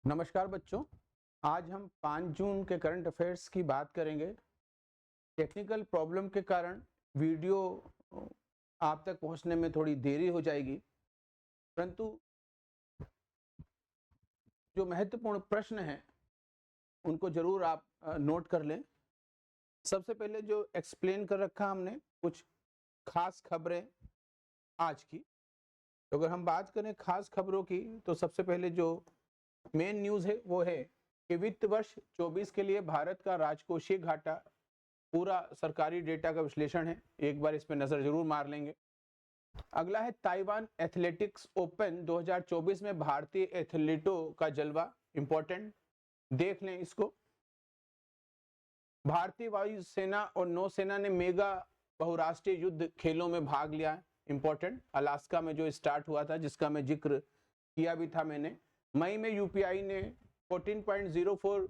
नमस्कार बच्चों, आज हम 5 जून के करंट अफेयर्स की बात करेंगे। टेक्निकल प्रॉब्लम के कारण वीडियो आप तक पहुंचने में थोड़ी देरी हो जाएगी, परंतु जो महत्वपूर्ण प्रश्न हैं उनको जरूर आप नोट कर लें। सबसे पहले जो एक्सप्लेन कर रखा हमने कुछ खास खबरें आज की, तो अगर हम बात करें खास खबरों की तो सबसे पहले जो मेन न्यूज़ है वो है कि वित्त वर्ष 24 के लिए भारत का राजकोषीय घाटा, पूरा सरकारी डेटा का विश्लेषण है, एक बार इस पर नजर जरूर मार लेंगे। अगला है ताइवान एथलेटिक्स ओपन 2024 में भारतीय एथलीटों का जलवा, इंपॉर्टेंट, देख लें इसको। भारतीय वायुसेना और नौसेना ने मेगा बहुराष्ट्रीय युद्ध खेलों में भाग लिया, इंपॉर्टेंट, अलास्का में जो स्टार्ट हुआ था, जिसका मैं जिक्र किया भी था मैंने। मई में यूपीआई ने 14.04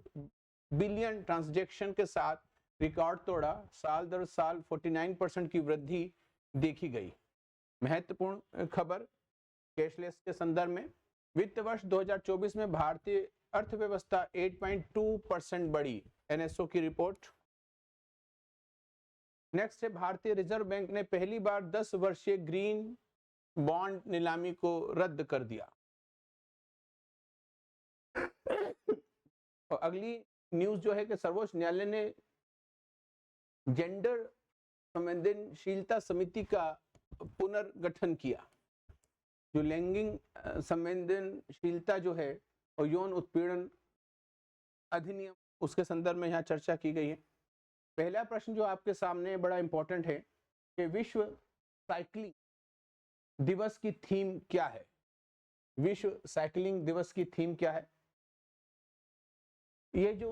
बिलियन ट्रांजैक्शन के साथ रिकॉर्ड तोड़ा, साल दर साल 49% की वृद्धि देखी गई। महत्वपूर्ण खबर कैशलेस के संदर्भ में, वित्त वर्ष 2024 में भारतीय अर्थव्यवस्था 8.2% बढ़ी, एनएसओ की रिपोर्ट। नेक्स्ट है भारतीय रिजर्व बैंक ने पहली बार 10 वर्षीय ग्रीन बॉन्ड नीलामी को रद्द कर दिया। और अगली न्यूज जो है कि सर्वोच्च न्यायालय ने जेंडर संवेदनशीलता समिति का पुनर्गठन किया। जो लैंगिक संवेदनशीलता जो है और यौन उत्पीड़न अधिनियम, उसके संदर्भ में यहाँ चर्चा की गई है। पहला प्रश्न जो आपके सामने बड़ा इंपॉर्टेंट है कि विश्व साइकिलिंग दिवस की थीम क्या है। विश्व साइकिलिंग दिवस की थीम क्या है? ये जो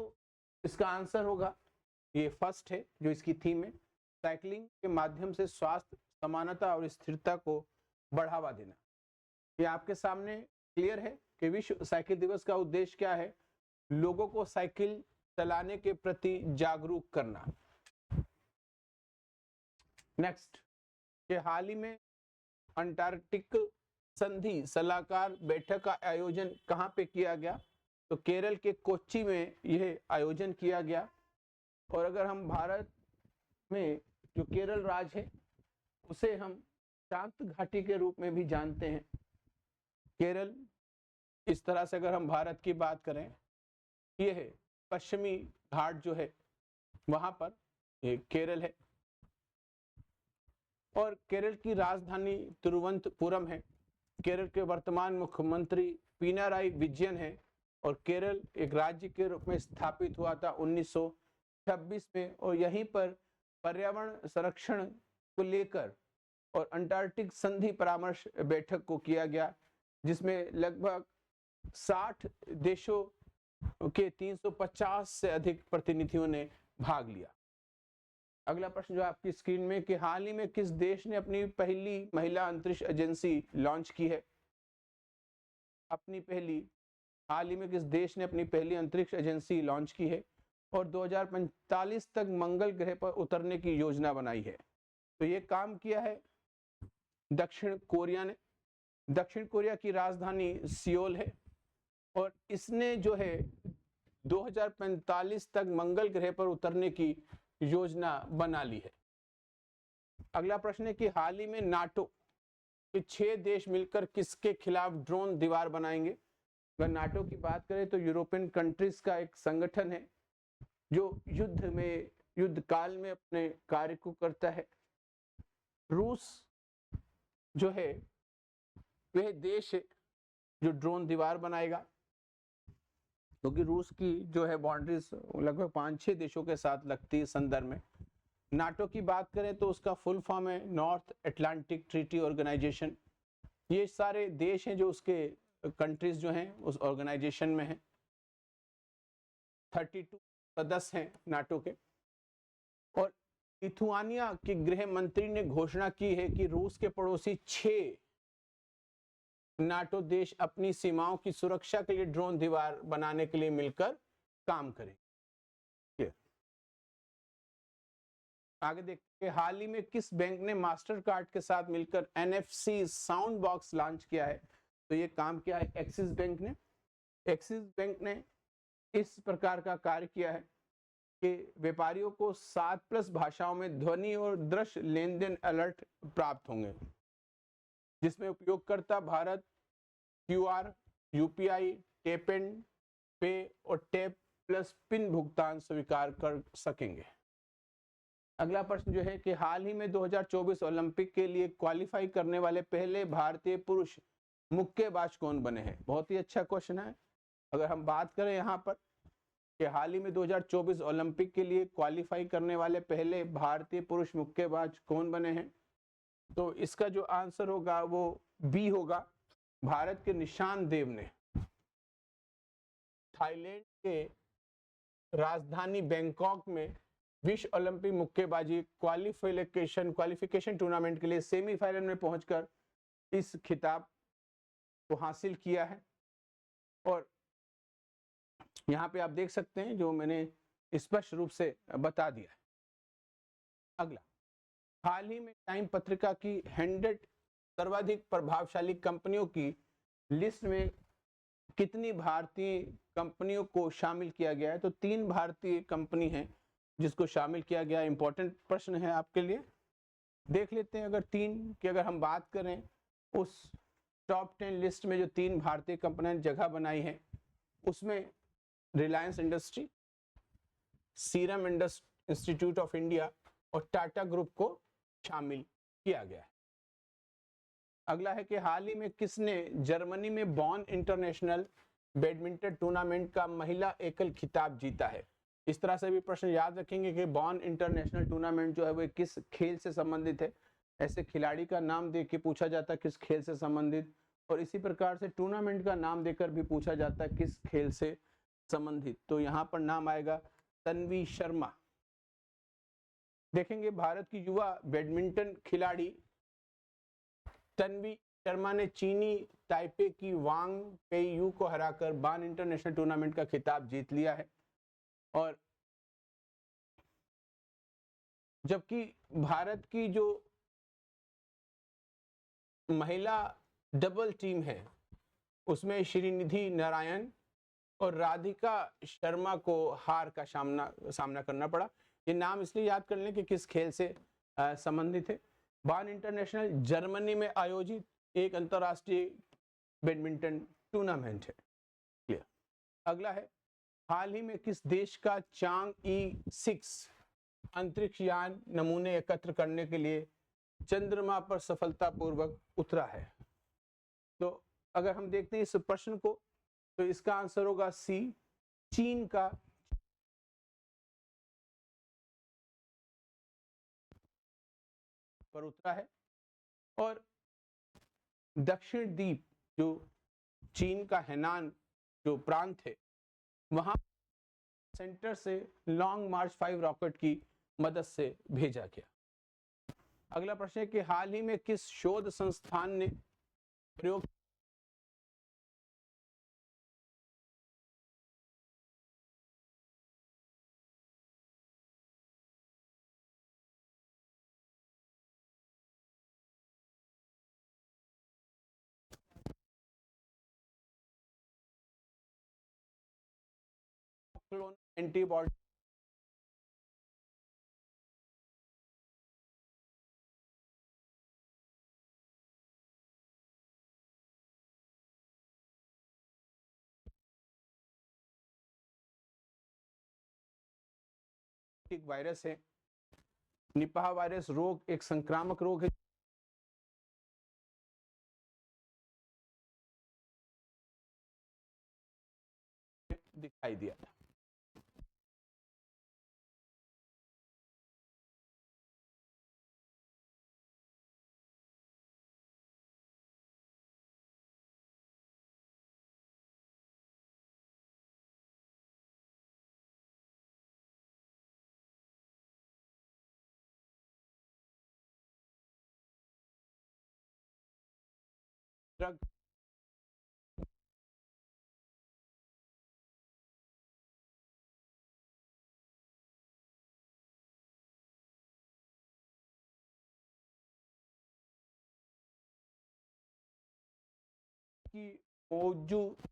इसका आंसर होगा, ये फर्स्ट है जो इसकी थीम है, साइकिलिंग के माध्यम से स्वास्थ्य, समानता और स्थिरता को बढ़ावा देना। ये आपके सामने क्लियर है कि विश्व साइकिल दिवस का उद्देश्य क्या है? लोगों को साइकिल चलाने के प्रति जागरूक करना। नेक्स्ट, कि हाल ही में अंटार्कटिक संधि सलाहकार बैठक का आयोजन कहाँ पे किया गया? तो केरल के कोच्चि में यह आयोजन किया गया। और अगर हम भारत में जो केरल राज्य है उसे हम शांत घाटी के रूप में भी जानते हैं। केरल, इस तरह से अगर हम भारत की बात करें, ये है पश्चिमी घाट जो है वहां पर ये केरल है। और केरल की राजधानी तिरुवनंतपुरम है। केरल के वर्तमान मुख्यमंत्री पिनाराई विजयन है और केरल एक राज्य के रूप में स्थापित हुआ था 1926 में। और यहीं पर पर्यावरण संरक्षण को लेकर और अंटार्कटिक संधि परामर्श बैठक को किया गया, जिसमें लगभग 60 देशों के 350 से अधिक प्रतिनिधियों ने भाग लिया। अगला प्रश्न जो आपकी स्क्रीन में, कि हाल ही में किस देश ने अपनी पहली महिला अंतरिक्ष एजेंसी लॉन्च की है? हाल ही में किस देश ने अपनी पहली अंतरिक्ष एजेंसी लॉन्च की है और 2045 तक मंगल ग्रह पर उतरने की योजना बनाई है? तो ये काम किया है दक्षिण कोरिया ने। दक्षिण कोरिया की राजधानी सियोल है और इसने जो है 2045 तक मंगल ग्रह पर उतरने की योजना बना ली है। अगला प्रश्न है कि हाल ही में नाटो के 6 देश मिलकर किसके खिलाफ ड्रोन दीवार बनाएंगे? अगर नाटो की बात करें तो यूरोपियन कंट्रीज का एक संगठन है जो युद्ध काल में अपने कार्य को करता है। रूस जो है वह देश है जो ड्रोन दीवार बनाएगा, क्योंकि रूस की जो है बाउंड्रीज लगभग 5-6 देशों के साथ लगती है संदर्भ में। नाटो की बात करें तो उसका फुल फॉर्म है नॉर्थ अटलांटिक ट्रीटी ऑर्गेनाइजेशन। ये सारे देश हैं जो उसके कंट्रीज जो हैं उस ऑर्गेनाइजेशन में हैं। 32 सदस्य हैं नाटो के। और लिथुआनिया के गृह मंत्री ने घोषणा की है कि रूस के पड़ोसी 6 नाटो देश अपनी सीमाओं की सुरक्षा के लिए ड्रोन दीवार बनाने के लिए मिलकर काम करें। आगे देखते हैं, हाल ही में किस बैंक ने मास्टर कार्ड के साथ मिलकर NFC साउंड बॉक्स लॉन्च किया है? तो ये काम किया है एक्सिस बैंक ने। एक्सिस बैंक ने इस प्रकार का कार्य किया है कि व्यापारियों को 7+ भाषाओं में ध्वनि और दृश्य लेन देन अलर्ट प्राप्त होंगे, जिसमें उपयोगकर्ता Bharat QR, UPI, tap and पे और टैप प्लस पिन भुगतान स्वीकार कर सकेंगे। अगला प्रश्न जो है कि हाल ही में 2024 ओलंपिक के लिए क्वालिफाई करने वाले पहले भारतीय पुरुष मुक्केबाज कौन बने हैं? बहुत ही अच्छा क्वेश्चन है। अगर हम बात करें यहाँ पर कि हाल ही में 2024 ओलंपिक के लिए क्वालिफाई करने वाले पहले भारतीय पुरुष मुक्केबाज कौन बने हैं, तो इसका जो आंसर होगा वो बी होगा। भारत के निशान देव ने थाईलैंड के राजधानी बैंकॉक में विश्व ओलंपिक मुक्केबाजी क्वालिफिकेशन टूर्नामेंट के लिए सेमीफाइनल में पहुंचकर इस खिताब को हासिल किया है। और यहाँ पे आप देख सकते हैं जो मैंने स्पष्ट रूप से बता दिया है। अगला, हाल ही में टाइम पत्रिका की 100 सर्वाधिक प्रभावशाली कंपनियों की लिस्ट में कितनी भारतीय कंपनियों को शामिल किया गया है? तो 3 भारतीय कंपनी हैं जिसको शामिल किया गया। इंपॉर्टेंट प्रश्न है आपके लिए, देख लेते हैं। अगर 3 की अगर हम बात करें, उस टॉप 10 लिस्ट में जो 3 भारतीय कंपनियों ने जगह बनाई है उसमें Reliance industry, serum institute of India और टाटा ग्रुप को शामिल किया गया है। अगला है कि हाल ही में किसने जर्मनी में बॉन इंटरनेशनल बैडमिंटन टूर्नामेंट का महिला एकल खिताब जीता है? इस तरह से भी प्रश्न याद रखेंगे कि बॉन इंटरनेशनल टूर्नामेंट जो है वो किस खेल से संबंधित है। ऐसे खिलाड़ी का नाम दे के पूछा जाता है किस खेल से संबंधित, और इसी प्रकार से टूर्नामेंट का नाम देकर भी पूछा जाता है किस खेल से संबंधित। तो यहाँ पर नाम आएगा तन्वी शर्मा। देखेंगे भारत की युवा बैडमिंटन खिलाड़ी तन्वी शर्मा ने चीनी ताइपे की वांग पेयू को हराकर बॉन इंटरनेशनल टूर्नामेंट का खिताब जीत लिया है। और जबकि भारत की जो महिला डबल टीम है उसमें श्रीनिधि नारायण और राधिका शर्मा को हार का सामना करना पड़ा। ये नाम इसलिए याद कर लें कि किस खेल से संबंधित है। बॉन इंटरनेशनल जर्मनी में आयोजित एक अंतरराष्ट्रीय बैडमिंटन टूर्नामेंट है। क्लियर। अगला है, हाल ही में किस देश का चांग-ई-6 अंतरिक्ष यान नमूने एकत्र करने के लिए चंद्रमा पर सफलतापूर्वक उतरा है? तो अगर हम देखते हैं इस प्रश्न को तो इसका आंसर होगा सी, चीन का पर उतरा है। और दक्षिण द्वीप जो चीन का हैनान जो प्रांत है वहां सेंटर से लॉन्ग मार्च 5 रॉकेट की मदद से भेजा गया। अगला प्रश्न है कि हाल ही में किस शोध संस्थान ने प्रयोग क्लोन एंटीबॉडी वायरस है? निपाह वायरस रोग एक संक्रामक रोग है दिखाई दिया था। ड्रग की मौजूद